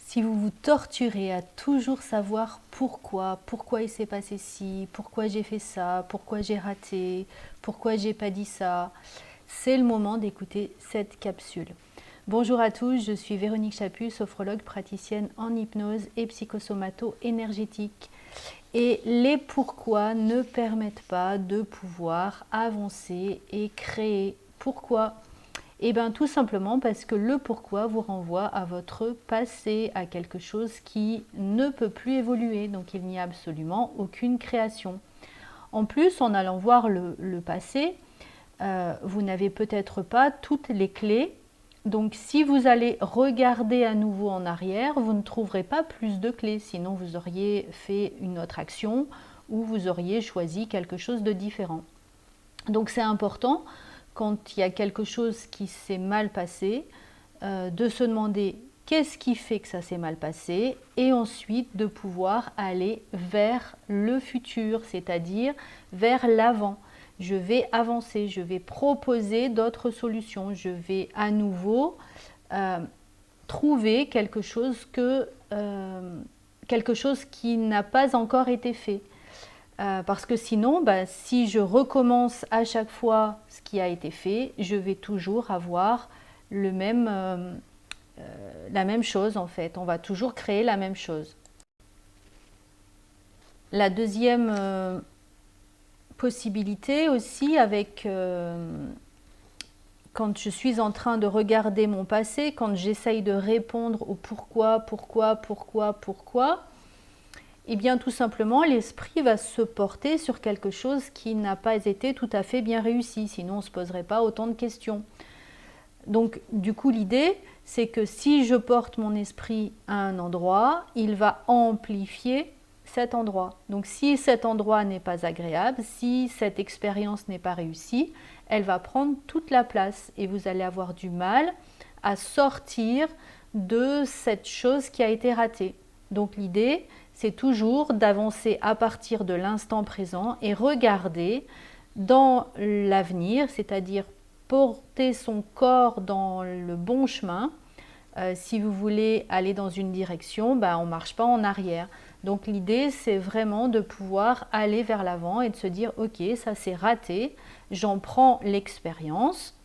Si vous vous torturez à toujours savoir pourquoi il s'est passé ci, pourquoi j'ai fait ça, pourquoi j'ai raté, pourquoi j'ai pas dit ça, c'est le moment d'écouter cette capsule. Bonjour à tous, je suis Véronique Chaput, sophrologue praticienne en hypnose et psychosomato-énergétique. Et les pourquoi ne permettent pas de pouvoir avancer et créer. Pourquoi ? Eh bien tout simplement parce que le pourquoi vous renvoie à votre passé, à quelque chose qui ne peut plus évoluer. Donc il n'y a absolument aucune création. En plus, en allant voir le passé, vous n'avez peut-être pas toutes les clés. Donc si vous allez regarder à nouveau en arrière, vous ne trouverez pas plus de clés. Sinon vous auriez fait une autre action ou vous auriez choisi quelque chose de différent. Donc c'est important, quand il y a quelque chose qui s'est mal passé, de se demander qu'est-ce qui fait que ça s'est mal passé et ensuite de pouvoir aller vers le futur, c'est-à-dire vers l'avant. Je vais avancer, je vais proposer d'autres solutions, je vais à nouveau trouver quelque chose qui n'a pas encore été fait. Parce que sinon, si je recommence à chaque fois ce qui a été fait, je vais toujours avoir la même chose en fait. On va toujours créer la même chose. La deuxième possibilité aussi, quand je suis en train de regarder mon passé, quand j'essaye de répondre au pourquoi, eh bien tout simplement l'esprit va se porter sur quelque chose qui n'a pas été tout à fait bien réussi, sinon on ne se poserait pas autant de questions. Donc du coup l'idée c'est que si je porte mon esprit à un endroit, il va amplifier cet endroit. Donc si cet endroit n'est pas agréable, si cette expérience n'est pas réussie, elle va prendre toute la place et vous allez avoir du mal à sortir de cette chose qui a été ratée. Donc l'idée c'est toujours d'avancer à partir de l'instant présent et regarder dans l'avenir, c'est-à-dire porter son corps dans le bon chemin. Si vous voulez aller dans une direction, on ne marche pas en arrière. Donc l'idée, c'est vraiment de pouvoir aller vers l'avant et de se dire « Ok, ça s'est raté, j'en prends l'expérience,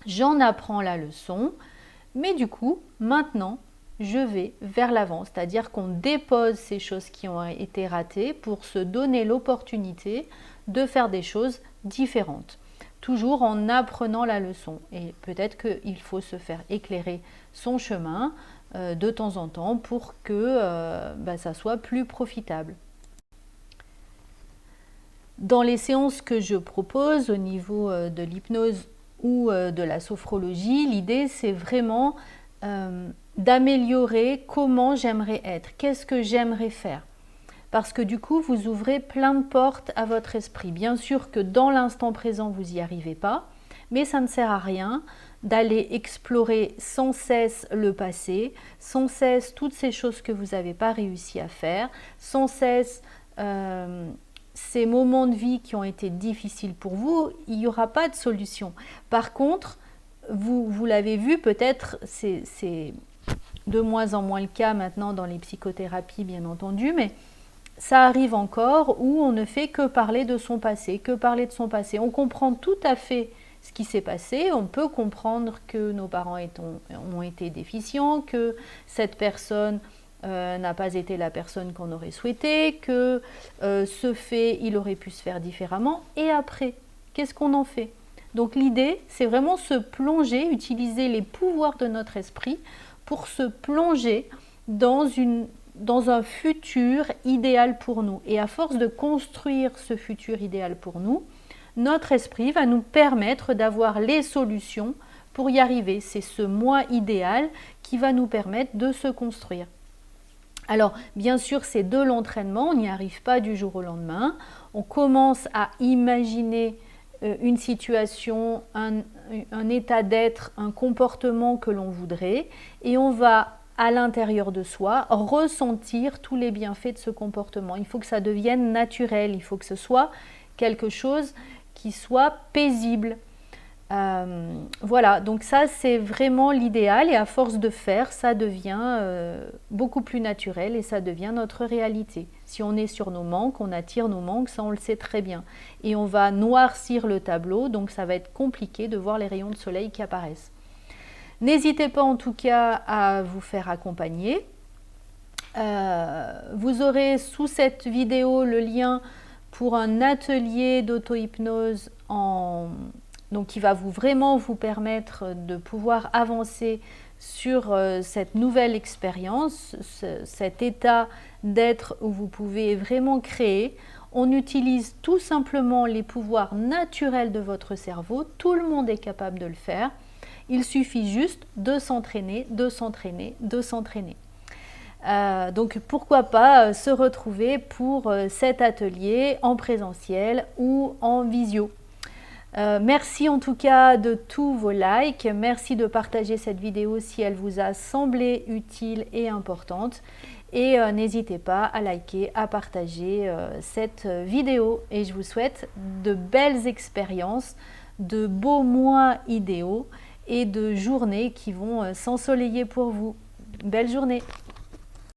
j'en apprends la leçon, mais du coup, maintenant, je vais vers l'avant, c'est-à-dire qu'on dépose ces choses qui ont été ratées pour se donner l'opportunité de faire des choses différentes, toujours en apprenant la leçon. Et peut-être qu'il faut se faire éclairer son chemin de temps en temps pour que ça soit plus profitable. Dans les séances que je propose au niveau de l'hypnose ou de la sophrologie, l'idée c'est vraiment d'améliorer comment j'aimerais être, qu'est-ce que j'aimerais faire. Parce que du coup, vous ouvrez plein de portes à votre esprit. Bien sûr que dans l'instant présent, vous n'y arrivez pas, mais ça ne sert à rien d'aller explorer sans cesse le passé, sans cesse toutes ces choses que vous n'avez pas réussi à faire, sans cesse ces moments de vie qui ont été difficiles pour vous. Il n'y aura pas de solution. Par contre, vous l'avez vu peut-être, c'est de moins en moins le cas maintenant dans les psychothérapies bien entendu, mais ça arrive encore où on ne fait que parler de son passé, On comprend tout à fait ce qui s'est passé, on peut comprendre que nos parents ont été déficients, que cette personne n'a pas été la personne qu'on aurait souhaité, que ce fait, il aurait pu se faire différemment. Et après, qu'est-ce qu'on en fait ? Donc l'idée, c'est vraiment se plonger, utiliser les pouvoirs de notre esprit pour se plonger dans un futur idéal pour nous. Et à force de construire ce futur idéal pour nous, notre esprit va nous permettre d'avoir les solutions pour y arriver. C'est ce moi idéal qui va nous permettre de se construire. Alors, bien sûr, c'est de l'entraînement, on n'y arrive pas du jour au lendemain. On commence à imaginer une situation, un état d'être, un comportement que l'on voudrait et on va à l'intérieur de soi ressentir tous les bienfaits de ce comportement. Il faut que ça devienne naturel, il faut que ce soit quelque chose qui soit paisible. Voilà, donc ça c'est vraiment l'idéal et à force de faire, ça devient beaucoup plus naturel et ça devient notre réalité. Si on est sur nos manques, on attire nos manques, ça on le sait très bien. Et on va noircir le tableau, donc ça va être compliqué de voir les rayons de soleil qui apparaissent. N'hésitez pas en tout cas à vous faire accompagner. Vous aurez sous cette vidéo le lien pour un atelier d'auto-hypnose donc qui va vraiment vous permettre de pouvoir avancer sur cette nouvelle expérience, cet état d'être où vous pouvez vraiment créer. On utilise tout simplement les pouvoirs naturels de votre cerveau, tout le monde est capable de le faire. Il suffit juste de s'entraîner, de s'entraîner, de s'entraîner. Donc pourquoi pas se retrouver pour cet atelier en présentiel ou en visio. Merci en tout cas de tous vos likes, merci de partager cette vidéo si elle vous a semblé utile et importante et n'hésitez pas à liker, à partager cette vidéo et je vous souhaite de belles expériences, de beaux mois idéaux et de journées qui vont s'ensoleiller pour vous. Belle journée!